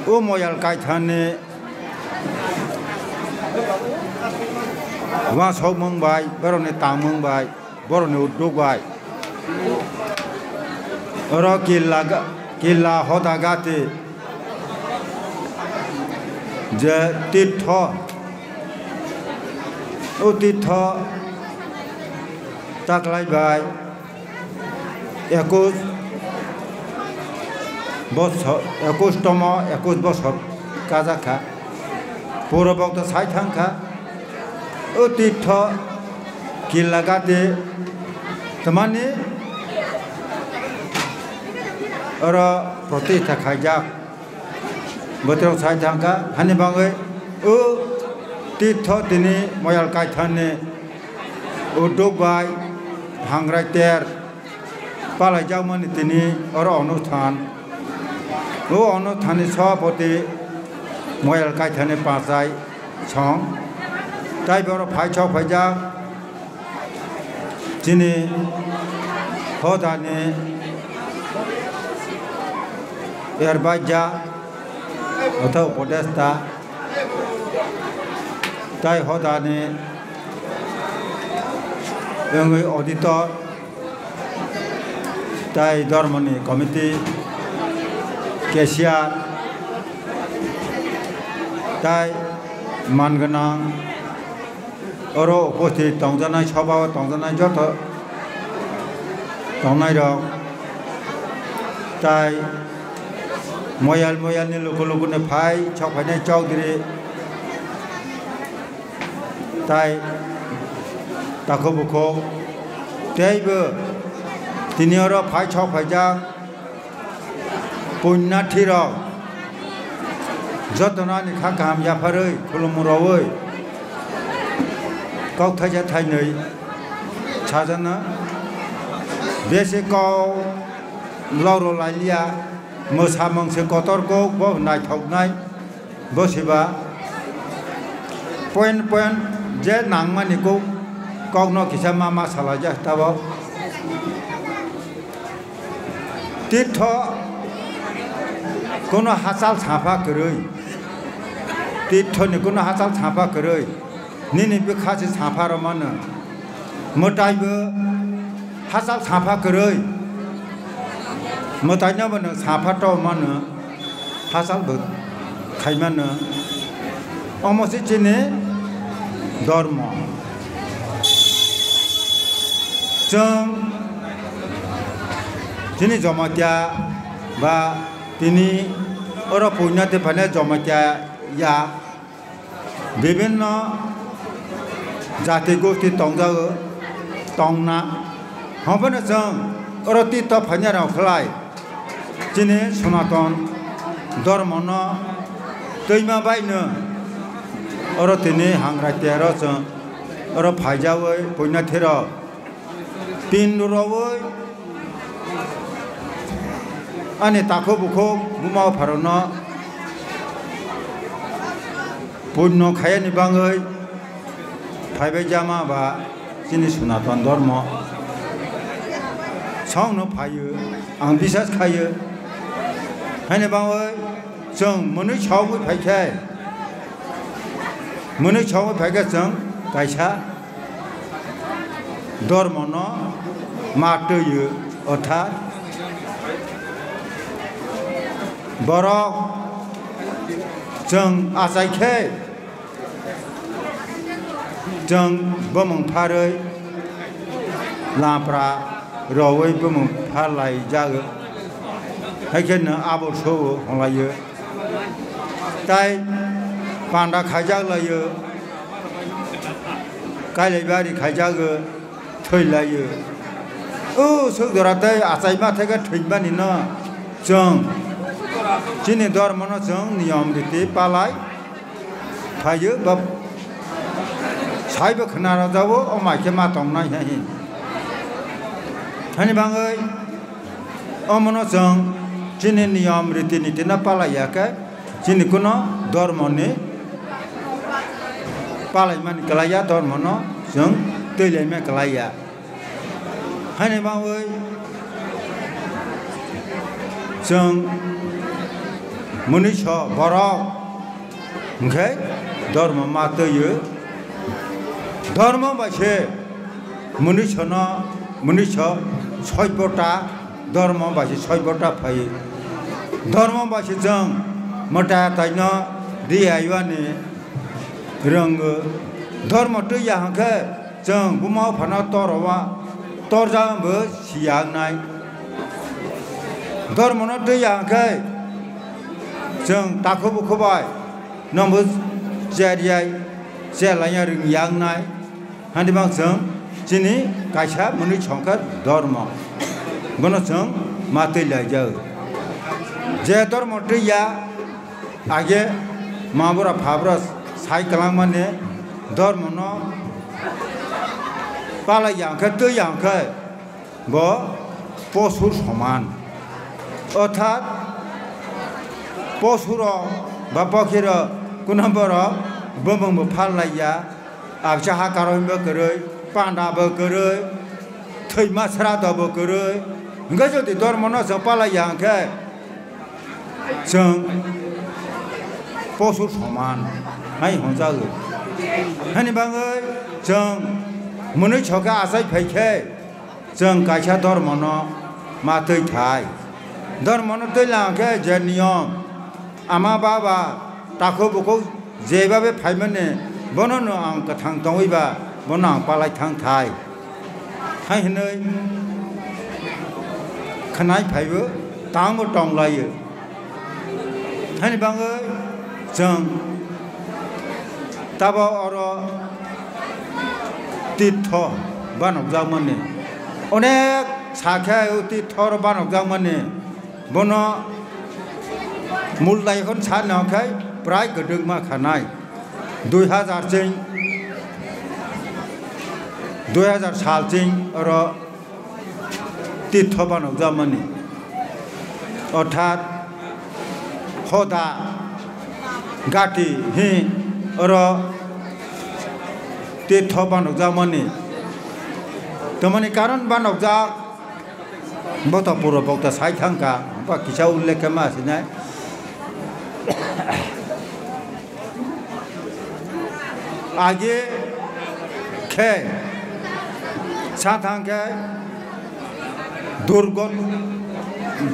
o moyal kai thane wa sok mong bai borone tang mong bai borone uduk bai ora Killa Hoda Ghati je titho o titho taklai bai ekos Twma 21 বছর কাজা খা পূর্ববক্ত সাই থাঙ্কা ও তীর্থ Killa Ghati Samani और प्रतिष्ठा खाजा बोतल साई थांका हानि बांगे ओ तीर्थ दिनी मोयल काय थाने ओ डोबाय हांग्राय तेर पालाय जामनि दिनी और अनुष्ठान ओ अनुष्ठाननि सभापति मोयल काय थाने पासाय सं ताइ बर फाइछाव फाइजा दिनी होदानि Erbaja atau podesta tai Hoda ni yang auditor tai Dormani committee Gwnang tai Gwnang oro upasthit tongjanai sabha tongjanai joto tongnai rok tai moyal ni loko ne phai chok phai ne chok dire tai takho bukho teibo tini oro phai chok phai ja punnathi rok jotona ni kha kam ya pharoi khulum roi kok thai ja thai nei chajana bese ko loro lai lia Samani se Kwthar ko bo nai thok nai bo siba point je nang mani ko kok no kisa mama sala ja tabo titho kono hasal chapa koroi titho ni kono hasal chapa koroi nini be khasi chapa ro man motai bo hasal chapa koroi Matanya mana sahabat tau mana hasal ber, kai mana, omosi cini dharma, jeng, cini Jamatia ba tini orang punya tepatnya Jamatia ya, bebena jati gosti tongna, hampa na jeng orang tita banyak orang kelai. Jini Sanatan Dharmana Twma baina oro tini Hangrai tera jeng oro phaijawe punya thera pindurawoi ane takho bukho bumau pharona punno khaya ni bangai phaibai jama ba jini Sanatan Dharma song no phayo ang bisas khayo Hanya bawa jeng menu cawu pakai, menu cawu pakai jeng kaisa dormana matu yu otak Borom jeng asai ke jeng Borom parai lapra rawai Borom palai jaga Hai kena abul show orang lain, tai panda khajak lain, kai lebari khajak thoi lain. Oh, saudara tai asai mah thega thoi bani na, jeng, cini dor mana jeng niyam dite palai, khayu bab, sai bak kenara jawo, omai kema tong nai hai. Hani bangai, omana jeng Jini niyam riti niti na palaya ka, jini kuno dormone, palai mani kelaya dormono, jeng tele me kelaya. Hani bangway, jeng Munisha Borom okay Dharma Mata Yu Dharma Bashe Munishana Munisha Soibota Dharma Bashe Soibota Pai Dharma Bashe Jang Mata Taina Diayani Rang Dharma Tu Yanke Jang Buma Pana Torwa Torjang Bu Siang Nai Dharma Tu Yanke Jang Takubu Kubai Numbers Jadiai Zelaya Ring Yang Nai Handibang Jang Jini Kaisha Munichonka Dharma Gona Jang Mati Laja Jador Motia Age Mabura Fabras Sai Kalamane Dharma Pala Yanka Tu Yanka Bo Posur Soman Othat Posuro Bapakira Kunambara Bumbu Palaya Abjaha Karamba Guru Panda Guru Twma Srada Guru Gajo di Dormona Zapala Yanka Jung Posur Soman Hai Honzalu Hanibangai Jung Munichoka Asai Peke Jung Kaisha Dormona Matai Thai Dormona Tilanka Janion Ama Baba Tako Boko Zebabe Paimane Bonono Anka Tang Tongiba Bonang Palai Tang Thai Hai Henoi Kanai Paibu Tango Tong Lai Hanibangai Jung Taba Oro Titho Banok Zamane Onek Saka Titho Banok Zamane Bono Mulai Kon Chan Nakai Prai Gedugma Kanai 2000 Jing 2000 Sal Jing Oro Titho Banok Zamane Othat Hoda Ghati Hi Oro Titho Banok Zamane Tamani Karan Banok Zam Bota Pura Bota Sai Thangka Pakisha Ulekama Sinai Age K Satangka Durgon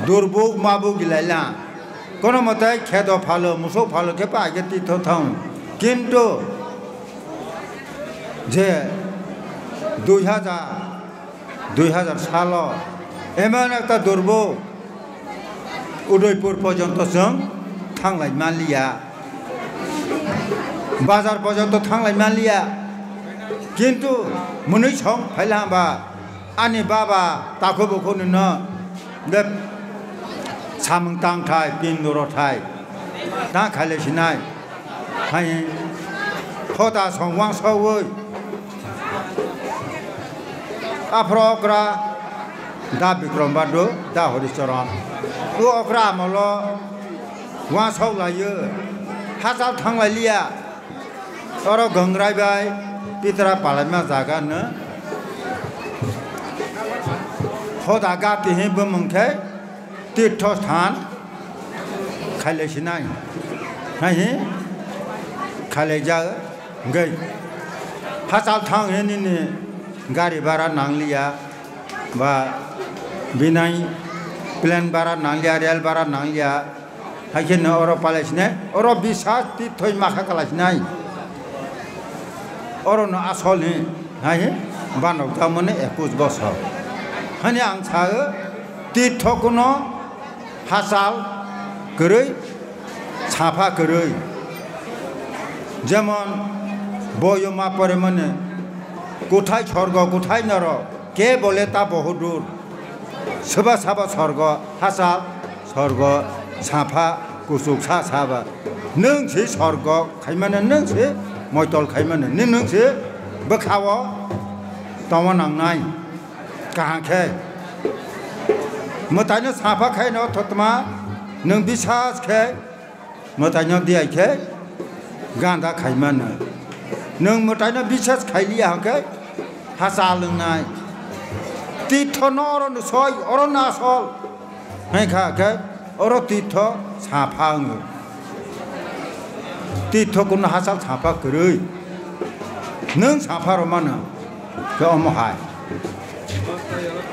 Durbuk Mabu Gilala Kono Matai Kedo Palo Muso Palo Kepa Geti Totown Kinto Je 2000 Salo Emanata Durbo Udaipur Pojanto Sung Tanglai Malia Bazar Pojanto Tanglai Malia Kintu Munichong Pailamba Ani Baba Takobuko no the Samang Tang Thai Pindoro Thai Tang Kalishinai Hai Hoda Song Wang So Okra Da Bikrombado Da Horisoran Okra Molo Wan So La Yu Hasal Tang La Lia Oro Hangrai Bai Pitra Palama Zaga Ne Hoda Ghati Him Ke Titostan Kalishinai Hai Kaleja Gay Hasal Tang Henini Gari Bara Nanglia Ba Binai Plan Bara Nanglia Real Bara Nanglia Hakin Oro Palesine Oro Bisati Twma Kalasnai Oro no Asoli Hai Banok Tamone Epus Bosso Hanyang Cha Titokuno Hasal Gurui Chapa Gurui Jamon Boyoma Poremone Gutai Chorgo Gutai Naro Ke Boleta Bohudur Suba Saba Sorgo Hasal Sorgo Chapa Kusuk Saba Nungsi Sorgo Kaimana Nungsi Moitol Kaimana Nungsi Bakawa Tawanang Nai Kahake Mutanya Sapa Kaino Twma Nung Bisas Ke Mutanya Diake Ganda Kaimana Nung Mutanya Bisas Kailia Ke Hasal Nai Titonor on the soil or on our soul. Make her अरो तीर्थ साफाङो तीर्थखौनो हासाल साफा करै नों suffer मानो के अमहाय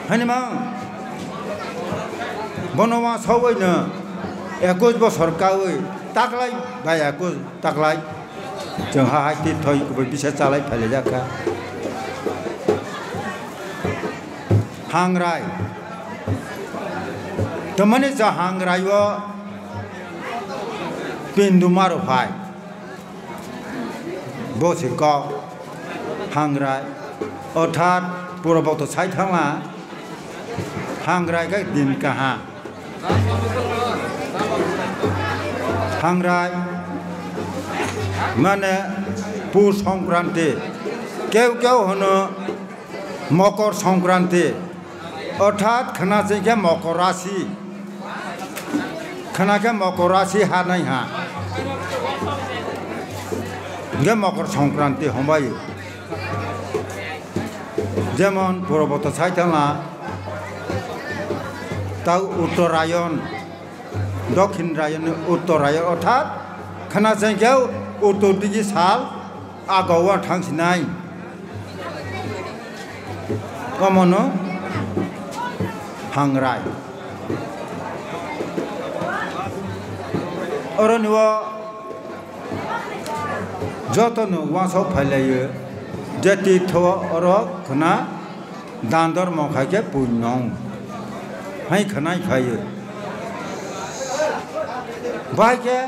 हानिमा बनवा सवैनो 21 बছর कावै ताकलाय bye 21 ताकलाय जोंहा तीर्थखौबो बिसे चालाय फैले जाखा हांग्राय तमने जा हांग्रायो पिंडु मारो भाई बोसे का हांग्राय अर्थात पूर्वबत साइड थांला हांग्राय का दिन कहाँ हांग्राय माने पुष संक्रांति केव होनो मकर संक्रांति अर्थात खाना से क्या मकर राशि खाना क्या मकर राशि हा नहीं हा क्या मकर संक्रांति हम भाई जेमन पूर्वबत साइड थांला ताऊ उत्तरायण दक्षिणायन उत्तरायण अर्थात खाना से क्या उत्तर दिगी साल आगवा थांसिनाय कमनो हांग्राय अरनिवा जतनो वासौ फैलायो जेति थो अर खना दान्दर मखाके पुन्नौ हाय खनाय फायो बायके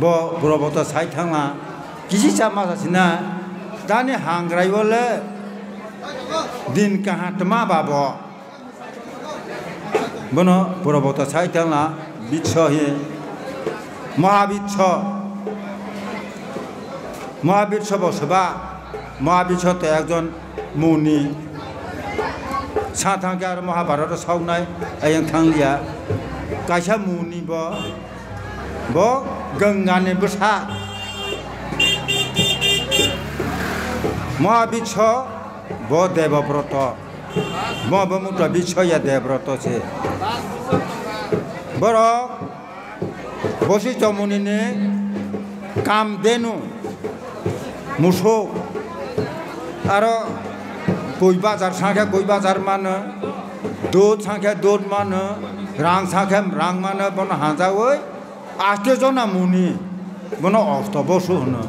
ब ब्रबत साइ थांला किसि चामा जासिना दानि हांग्राय बोले दिन कहाँ तमा बाबो बनो ब्रबत साइ थांला बिच्छो हे महाबिच्छ बसबा महाबिच्छ तो एकजन मुनि साथांके आरो महाभारत सावनाय आयं थांलिया कायसा मुनि ब गंगानि बसा महाबिच्छ ब देवव्रत महाबमुद्र बिच्छ या देवव्रत छे बर वशिष्ठ मुनि ने कामधेनु मुसौ आरो गय बाजार सांख्या गय बाजार मानो दूध सांख्या दूध मानो रां सांख्या रां मानो बन हाजावै आष्टजना मुनि बन अष्टबसु होनो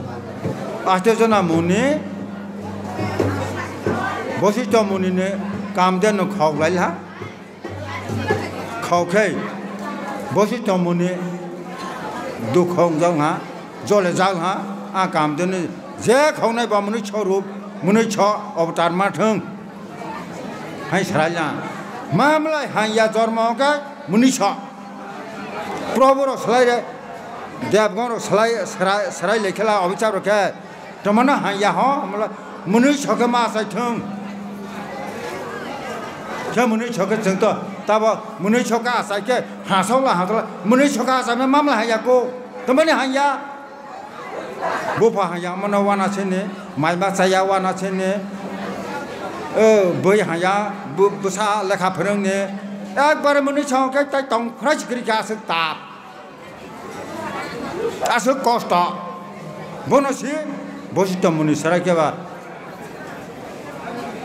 आष्टजना मुनि वशिष्ठ मुनि ने कामधेनु खावलायला खावखै वशिष्ठ मुनि दुखों जोंहा जले जोंहा आ कामधेनु जे खावनाय बा मुनि स्वरूप मुनि छ अवतार माथों हाय सरायला मामलाय हाया जन्मका मुनि छ प्रभु र सलाय देवगण र सराय लेखेला अविचार के तमना हाया ह हमला मुनि छके मा साइथों क्या मुनि छके जों त तब मुनि छका आसायके हासौला मुनि छका आसामे मामला हाया को तमने हाया बुफा हाया मन वाना छेने माइबा चाया वाना छेने बै हाया बुसा लेखा फोरोंने एकबारे मुनि छके ताय तंख्राय सिखरिका आसो ताप आसो कष्ट बनसि वशिष्ठ मुनि सरायकेबा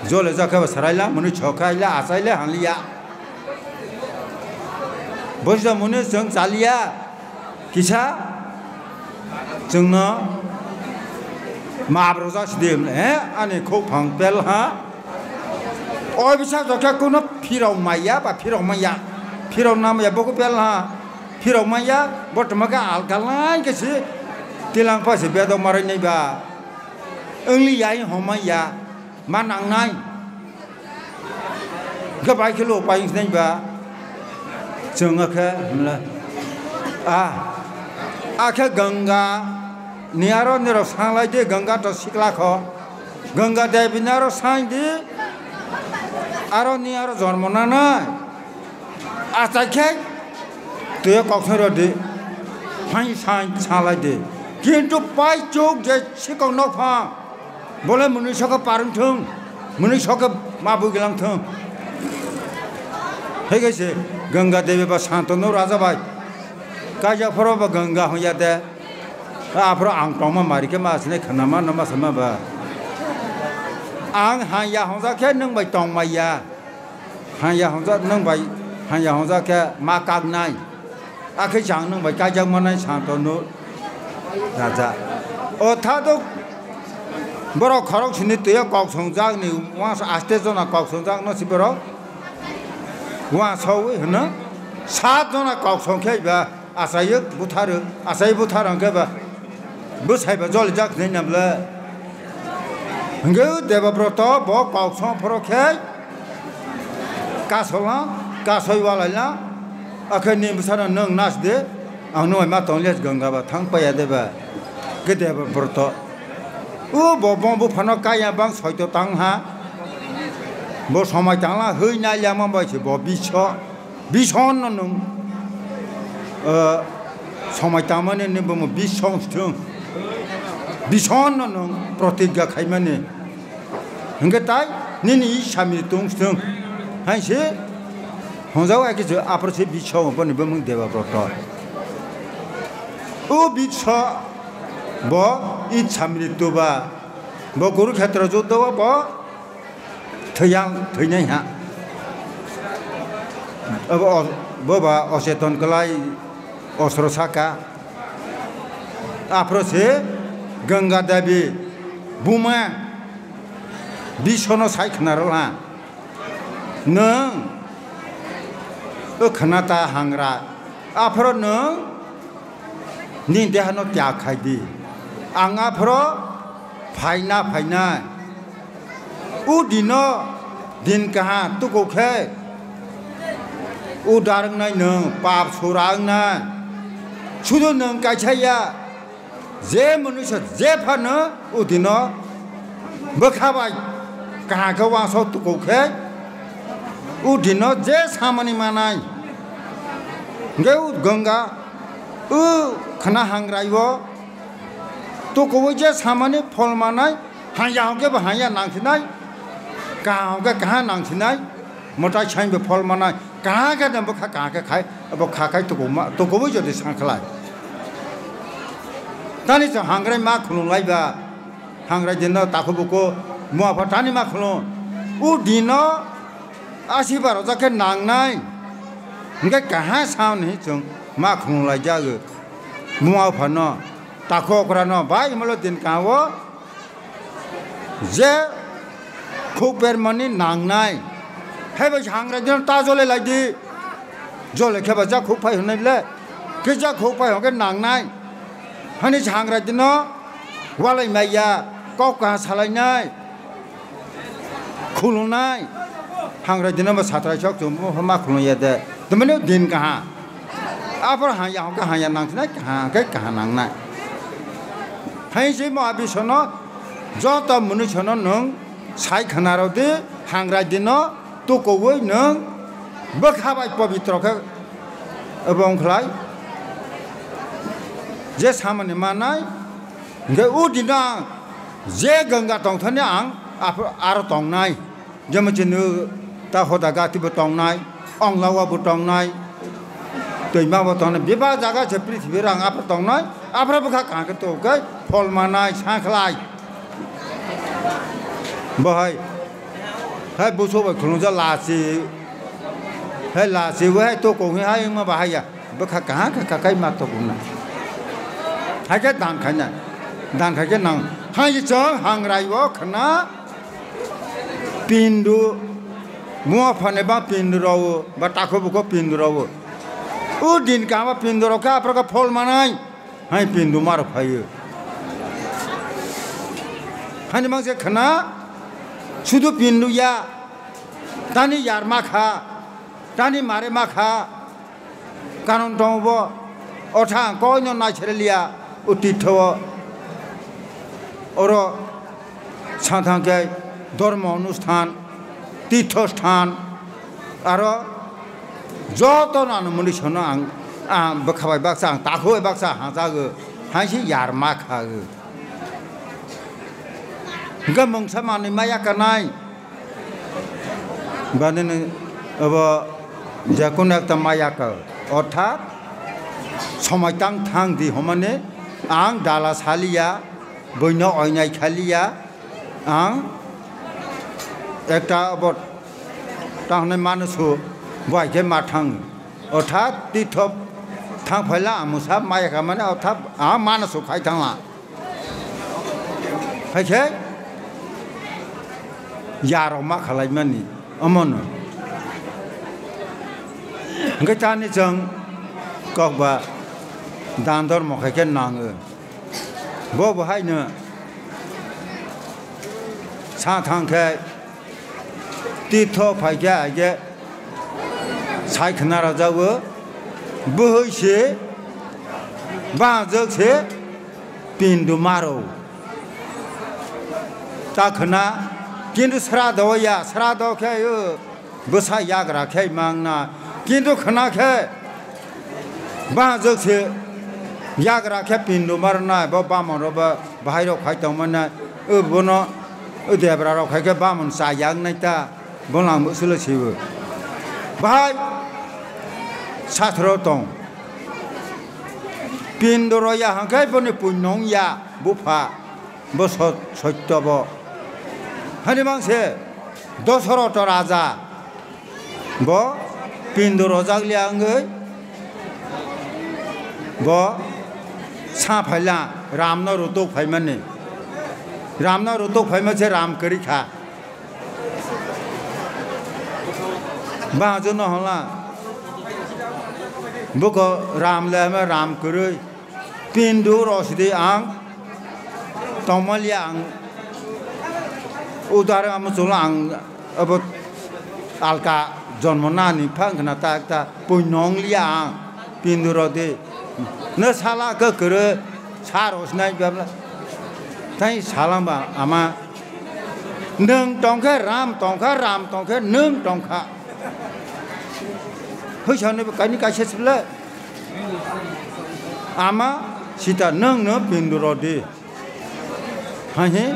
जले जाकेबा सरायला मुनि छकायला आसायले हालिया वशिष्ठ मुनि जों चालिया किसा जोंनो माब्रो जासिदों हे आनि खौफां बेल हा अय बिसा जका कोनो फिराव माइया बा फिराव माइया फिराव नामया बको बेल हा फिराव माइया बर्तमानका आलगालाय केसि तिलां पासे बेद मारनाय बा ओंलि याय हमाया मा नांनाय गबाय किलो पाइनाय बा जोंखो आखे गंगा नियारो निरो सांलाय दे गंगा तो सिकला खो गंगा देवी नियारो सांय दे आरो नियारो जन्मना ना आचाखे ते कखर दे फाइ सांय सांलाय दे किन्तु पाइ चोक जे सिकौ नफा बोले मुनिसखौ पारंथों मुनिसखौ माबु गेलांथों है कैसे गंगा देवी बा शांतनु राजा भाई काजा फरो बा गंगा हो जाते आपरो आंग टोमा मारी के मास ने खनामा नमा समा बा आंग हाया होजा के नंग बाई टोंग माया हाया होजा नंग बाई हाया होजा के मा काग नाय आखे जांग नंग बाई काजा मनाय शांतनु राजा ओ था तो बरो खरक छिनि तय कक संजाग नि वा आस्ते जना कक संजाग न सिबरो वा छौइ हन 7 जना कक संख्या बा आसाय बुथार आसाय बुथार अंके बा बसाइबा जल जाक नै नबला हंगे देवव्रत ब कक सं फरखे कासला कासय वालाला अखे नि बसार नंग नास दे आंनो मा तंले गंगा बा थां पाया देबा के देवव्रत ओ बबंबो फनो काया बां सयतो तांहा बो समय तांला हैना ल्यामा बाइसे ब बिछन नों समय तामाने ने बम बिछन थों बिछन नों प्रतिज्ञा खाइमाने हंगे ताइ निनि सामि तंथों हाइसे हंजाव आके जो आप्रसे बिछौ पनि बम देवव्रत ओ बिछ ब इच्छा मृत्यु बा ब कुरुक्षेत्र युद्ध ब थैयां थैनाय हा अब बबा अचेतन कलाई अस्त्र साका आप्रसे गंगा देवी बुमा बिछनो साइखनारला नों खनाता हांग्रा आफरो नों नि देहानो त्याग खायदि आंगाफोरो फायना फायना उ दिनो दिन कहा तुकोखे उ दारंनाय नों पाप सोरांना सुदु नों कायछाया जे मनुष्य जे फानो उ दिनो बखाबाय कहा के वासो तुकोखे उ दिनो जे सामनि मानाय गे गंगा उ खना हांग्राइबो तो कोई जे सामान्य फल मानाय हाया के हाया नांथिनाय कहाँ नांथिनाय मोटा छाइन बे फल मानाय कहाँ के दम कहाँ के खाय अब खाखाय तो कोई जदि सांखलाय तानि ज हांग्राय मा खुलुलायबा हांग्राय दिनो ताखुबुको मुआफा तानि मा खुलु उ दिनो आसिबार जाके नांनाय इनके कहाँ सामने जों मा खुलुलाय जागो मुआफा न ताको ओकरा न भाई मलो दिन कावो जे खुपेर मनि नांनाय हेबे हांग्रा दिन ताजले लाइदि जले खेबा जा खुफाय होनैले के जा खुफाय होके नांनाय हानि हांग्रा दिन वालाय माइया कका सालायनाय खुलुनाय हांग्रा दिन मा सात्राय चक जुम मा खुलुया दे तमने दिन कहा आफर हाया होके हाया नांथिनाय कहाँ नांनाय हाइसे महाबिसनो जत मनुष्यनो नों साइखनारदे हांग्रा दिन तो कोवै नों बखाबाय पवित्रखौ अबंखलाय जे सामान्य मानाय गे उ दिना जे गंगा तंथने आं आरो तंनाय जमचिनु ता होदा गातिबो तंनाय अंलावाबो तंनाय दैमाबो तंनाय बेबा जागा छ पृथ्वी रां आफर तंनाय आफर बखा काके तो गै फल मानाय साखलाय बहाय हाय बुसोबो खुनुजा लासी है लासी वह तो कोहे हाय मा बाहाया बखा कहाँ का काकाय मा तो गुना हाके दान खाके नां हाय जं हांग्रायो खना पिंडु मुआ फने बा पिंडु रावो बा ताखोबुको पिंडु रावो उ दिन कामा पिंडु रका आफरका फल मानाय हाय पिंडु मार फायो हानि मांसे खना सुदु पिंडु या तानि यार माखा तानि मारे माखा कानन दंबो अथा कयनो नाछरेलिया उतिथो ओरो साथांके धर्म अनुष्ठान तीर्थस्थान आरो जत नानो मनुष्यनो आं बखाबाय बाक्सा आं ताखोय बाक्सा हाजागो हाइसे यार माखागो गा मंगसा माने माया कानाय बाने अब যে কোনো একটা মায়াকে অর্থাৎ সময় থাং দি হমানে আং ডালা সালিয়া বইন অয়নাই খালিয়া আং একটা অবর তাহলে মানুষ বয়কে মা থাং অর্থাৎ তীর্থ থাং ফাইলা আমুসা মায়াকা মানে অর্থাৎ মানুষ খাই থাংলা খাইছে ইয়ারও मा खालायमानि अमनो ओंखाय तानि जों गबा दानदर मखायखे नाङो बहायनो सा थांखे तीर्थ फायखे आगे सायखना राजावो बोहैसे बाजोकसे पिंडु मारो ताखना किन्तु श्राद्ध खे बसा याग्रा खे मांगना किन्तु खना खे बाजोकसे याग्रा खे पिंडु मारना बामन बाहर खायतों मना बनो देवरा खायखे बामन सायांगनायता बलांग सुलसिबो बाहाय साथ्र दं पिंडुरया हांखाय बने पुण्यया बुफा बसत सत्यब हनिमांसे दशरथ राजा ब पिंडुर जागलियांगै ब साफायला रामनो रुतुक फायमाने रामनो रुतुक फायमासे राम करिखा बाजो न होला बुको राम लेमा राम करै पिंडु रसदे आं तमलिया आं उदाहरण आमुचुला आं अब आलका जन्मनानि फांखना ताकता पुण्यंलिया आं पिंडु रदे न साला गकरे सारसनाय बाबला ताई सालांबा आमा नों टंखे राम टंखे नों टंखा होइसानो कायनि कायसेसले आमा सीता नों न पिंडु रदे हाहे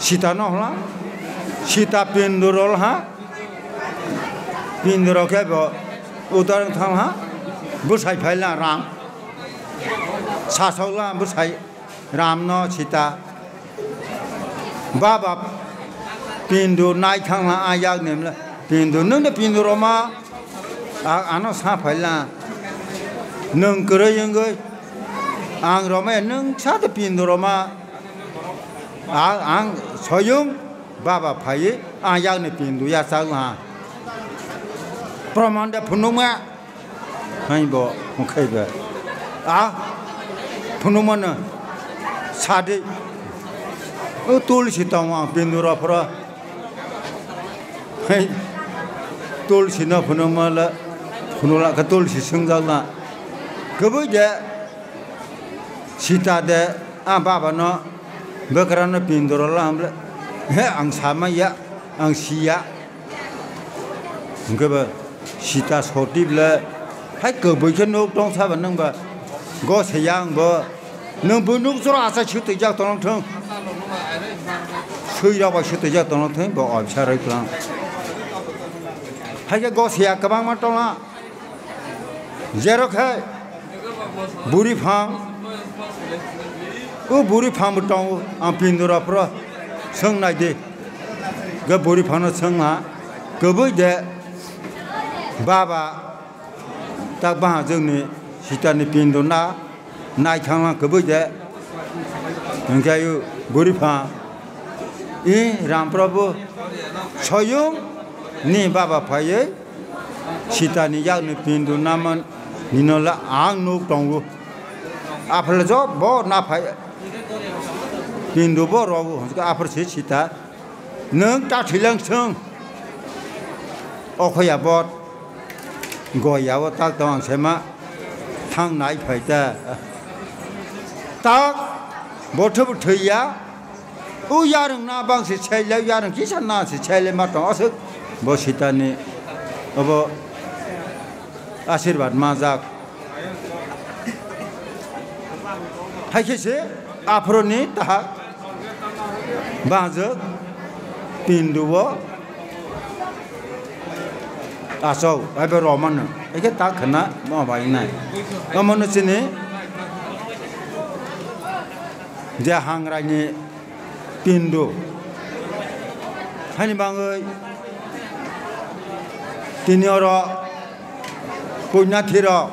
सीता न होला सीता पिंडुरल हा पिंडुर के उदाहरण थां हा बुसाय फायला राम सासौला बुसाय राम न सीता बाबा पिंडु नाय थांला आयाग नेमला पिंडु नों न पिंडुरमा आनो सा फायला नों करैंगै आं रमे नों साथ पिंडुरमा आं स्वयं बाबा फाये आयागने पिंडु या सागला प्रमाण दे फुनुमा हाइबो मुखैबे फुनुमन सादे तुलसी तवा पिंडुरफोरा है तुलसी न फुनुमाला फुनुला का तुलसी संजाला गबै दे सीता दे बाबा न बकरानो पिंडुरला हमले हे आं सामाया आं सिया गबा सीता सटिब्ला हाय गबैखे नोक दं साबा नोंबा गसेया आंबो नों बुनुक जरा आसा छुतै जा तंथों सैराबा छुतै जा तंथों ब अबसारै प्लां हाय गसेया गोबां मा दंला जेरखै बुरि फां बुरी फाम दं आं पिंडुरफ्रा सोंनाय दे ग बुरी फानो सोंहा गबै दे बाबा दा बाहा जोंनि सीतानि पिंडुना नायखांला गबै दे ओंखाय बुरी फा राम प्रभु स्वयं नि बाबा फायै सीतानि यागनि पिंडुनामन निनला आं नुक दं आफल जो बो ना फाय पिंडु बो रबो आफर से सीता नों ताथिलां सों अखया बत गयाव ताक दं सेमा थांनाय फायदा ताक बथब थैया उ यारं ना बांसे छैला यारं किसान ना से छैले मा दं असो बो सीतानि अब आशीर्वाद माजाक हायखेसे आफरनि ताहा बाजो पिंडुव asal apa roman itu tak kena mau apa ini kamu sini dia Hangrai ni pindu hani bangai tini orang punya thira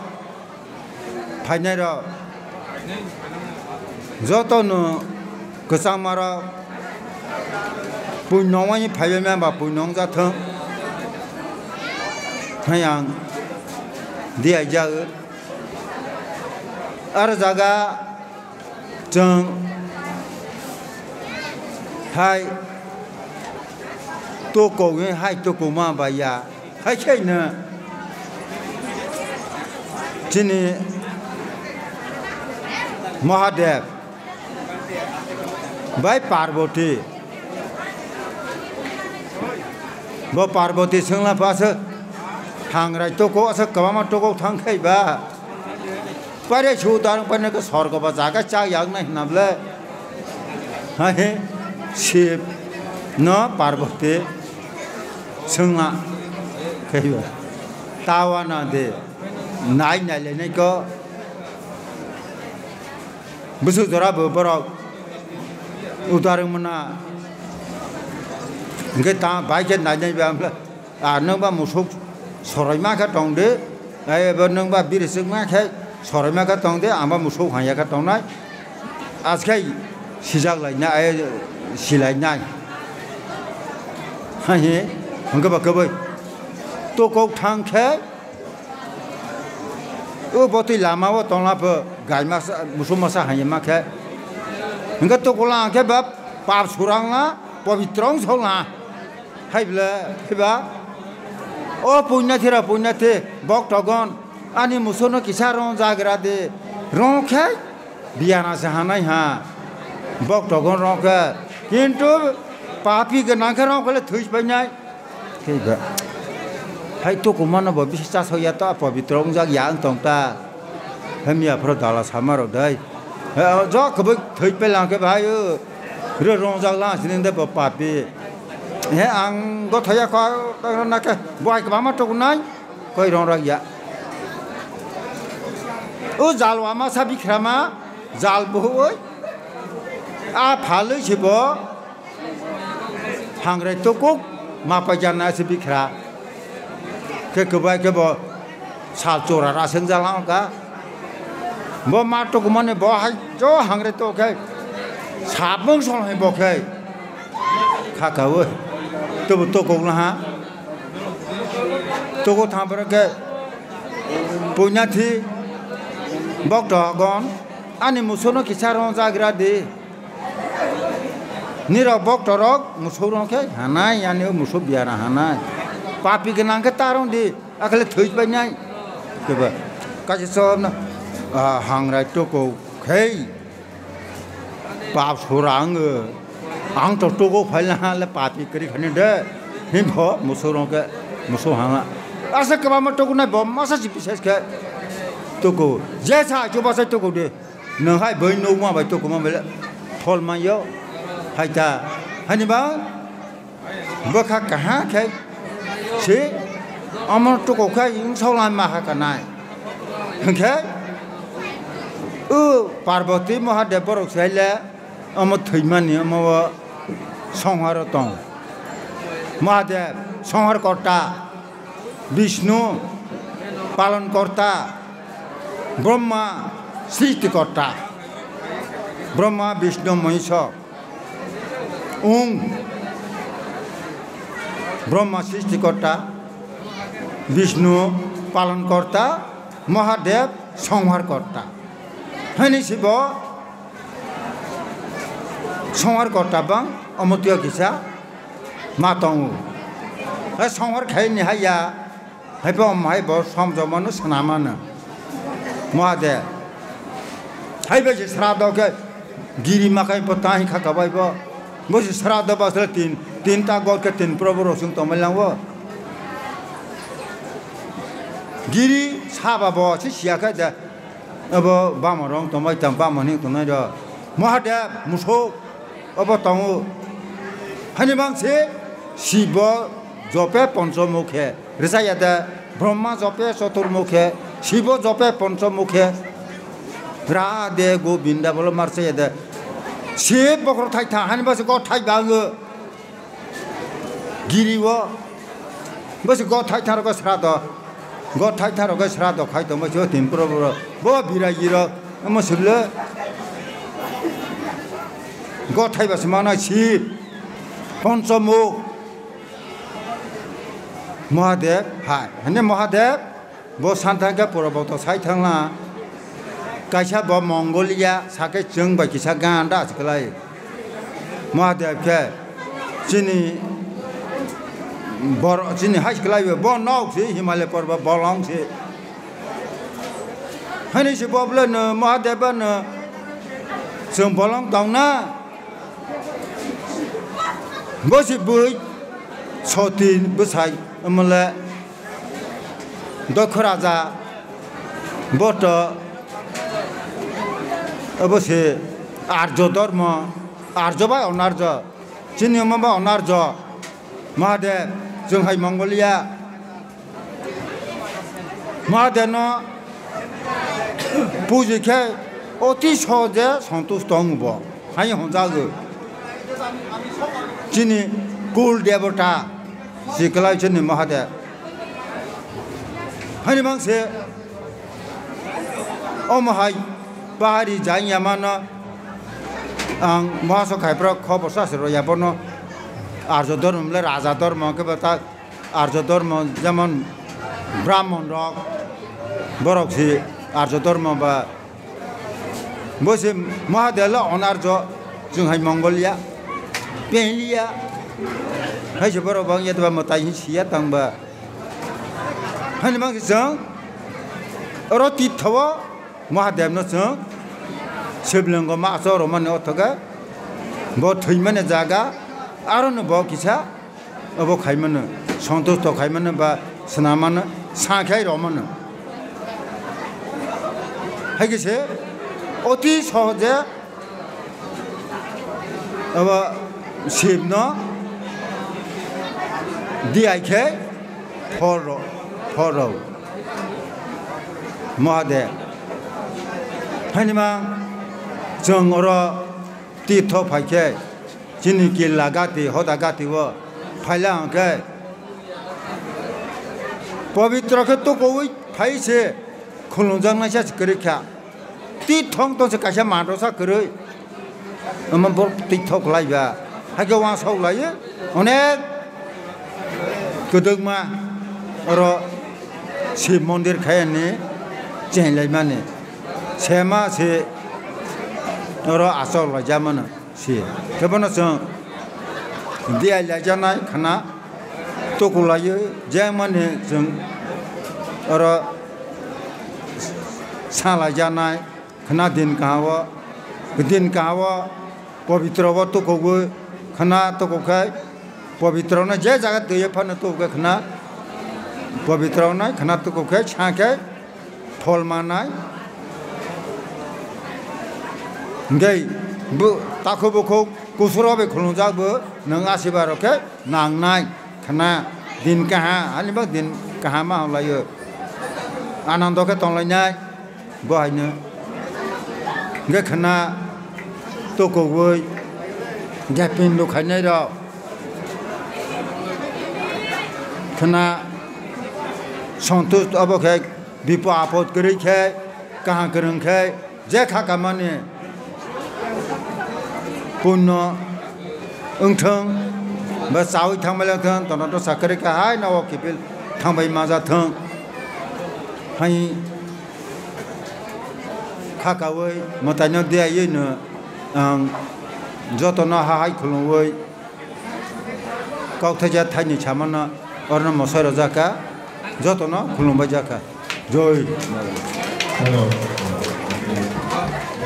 phainya ra joto no kesamara punya ni phainya ba punya za thang yang dia jaga ada jaga jeng hai toko ni hai toko ma bayar hai kena sini Mahadev baik Parvati bo Parvati senglah pasal Hangrai toko asal kawama toko thangkai ba pada sudarang pada ke sorga ba jaga cak yang naik nabla hai sip no Parvati senglah kai ba tawana de naik naik ni ko besok dora beberapa udarang mana kita baik naik naik ba nang ba musuk sorai maka tong de nang ba birisik maka sorai maka tong de amba musuk hanya ka tong nai askai sijak lai na silai nai hai angka ba kabai to kau thang khe boti lama wa tong la ba gai masa musuk masa hanya maka angka to kolang khe ba pap surang la pavitrong song la hai ba oh punya thira punya the bok togon ani musono kisah rong jagra de rong khai biana sahanai ha bok togon rong ke kintu papi ke nangka rong kale thuis banyak keba hai to kumana ba bisa soya ta pavitrong jag yang tong ta hamia pro dala samaro dai jo kebe thuis pe lang ke bhai re rong jag la sinin de papi he ang go thaya ko na ke boy ke mama to nai koi rong ra ya o jalwa ma sabi khrama jal bo oi a phaloi chibo Hangrai to ko ma pa jana sabi khra ke bai ke bo sal chora ra seng jala ka bo ma to ko mane bo hai jo Hangrai to ke sabong sol hai bo ke kha ka oi to ko na ha to ko tham par ke punya thi bok do gon ani musono kisarong jagra de nira bok torok musorong ke hanai yani muso biara hanai papi ke nang ke tarong di akale thuis banyai ke ba ka so na Hangrai to ko khei pap surang ang to ko phaila le papi kari khane de him pho musorong ke muso hanga asa ka ma to ko na bom asa ji bises ke to ko je cha jo ba sa to ko de nang hai bai no ma ba to ko ma le thol ma yo hai ta hani ba ba kha ka ha ke si amar to ko kha ing sau lan ma ha ka nai ke Parvati Mahadev borok saile amar thimani amwa songhar tong Mahadev songhar korta Vishnu palan korta Brahma srishti korta Brahma Vishnu Mahisha Brahma srishti korta Vishnu palan korta Mahadev songhar korta hani sibo songhar korta bang amotya kisa matong songhar khai ni haya hai bo mai bo samjamano sanamana Mahadev hai be srado ke giri makai patai kha ka bai bo mo srado ba sra tin ta god ke tin proboro sung to melang wo giri saba bo chi sia ka da abo ba ma rong to mai tam ba ma ni to na do Mahadev muso abo tong hani bang se sibo jope poncho mukhe Risaya da Brahma jope soturmukhe, Shiva jope ponchamukhe, Ra de Govinda bolo marsaya da. Shiv bokro thai tha hani bas go thai bang giri wo bas go thai tha ro go srado go thai tha ro go srado khai to mo jo tin pro bo bira giro mo sule go thai bas mana Shiv ponchamuk Mahadev hai hani Mahadev bo santanga purabo to sai thangla Kaisa bo Mongolia sake jeng ba kisa ganda sekelai Mahadev ke sini bor sini hai sekelai bo nok si Himalaya porba bolong si hani si boble ne Mahadev ne sung bolong tong na bo si bui sotin besai amala Okra Khanja boto Abose Arjo Dharma Arjo by Onarjo Chinimamba Onarjo Mahadev Junghai Mongolia Mahadeno Pujike Otis Hoja Santos Tongbo Hai Honzago Chini Kul Devota Sikalai Chini Mahadev Hanimang se Omahai Bahari Jayamana ang Maso Kaipra Kobosa Yapono Arjodorm le Razadorm Kebata Arjodorm Zaman Brahmon Rock Boroxi Arjodorm ba Bosim Mahadela on Arjo Junghai Mongolia Pelia Hajaboro Bang Yatwa Matai Siatamba Hanimang Sang Roti Tawa Mahadev no Sang Siblingo Maso Roman Otoga Bo Twma Jaga Aron Bokisa Abo Kaimana Santos to Kaimana ba Sanamana Sankai Roman Hagise Otis Hoja Aba Sibno DIK Poro Mahadev Hanima Jongoro Tito Pake Jini Killa Ghati Hoda Ghati wo Pailang ke Pavitra ke to koi phai se khulongjang na sa kare kya ti thong to se kasha maro sa kare amam bor ti thok lai ba ha ke wa sau lai onek kodogma oro se mondir khai ne chen lai mane sema se oro asol la jamana se kebono so dia la jana khana to kulai jamane jeng oro sala jana khana din kawa pavitra wa to ko khana to ko khai pavitra na je jaga de phana to ko khana pavitra na khana to ko khai cha khai thol manai ngai bu takho bokho kusrobe khulungjak bu nang asiba roke nang nai khana din kaha ani ba din kaha ma lai anando ke tong lai nai bo ai ne ngai khana to ko woi japin lo khai nai ro khana santos abo khai bipo apot kri khai kaha krang khai je kha kamane Puno Ungthang Ba Sawi Thang Malang Thang Tonato Sakarika Hai Nawa Kipil Thang Bai Maza Thang Hai Khakawai Matanya Dia Yin Jotona Hai Kulawai Kautaja Tanya Chamana Orna Mosara Zaka Jotona Kulumba Jaka Joy.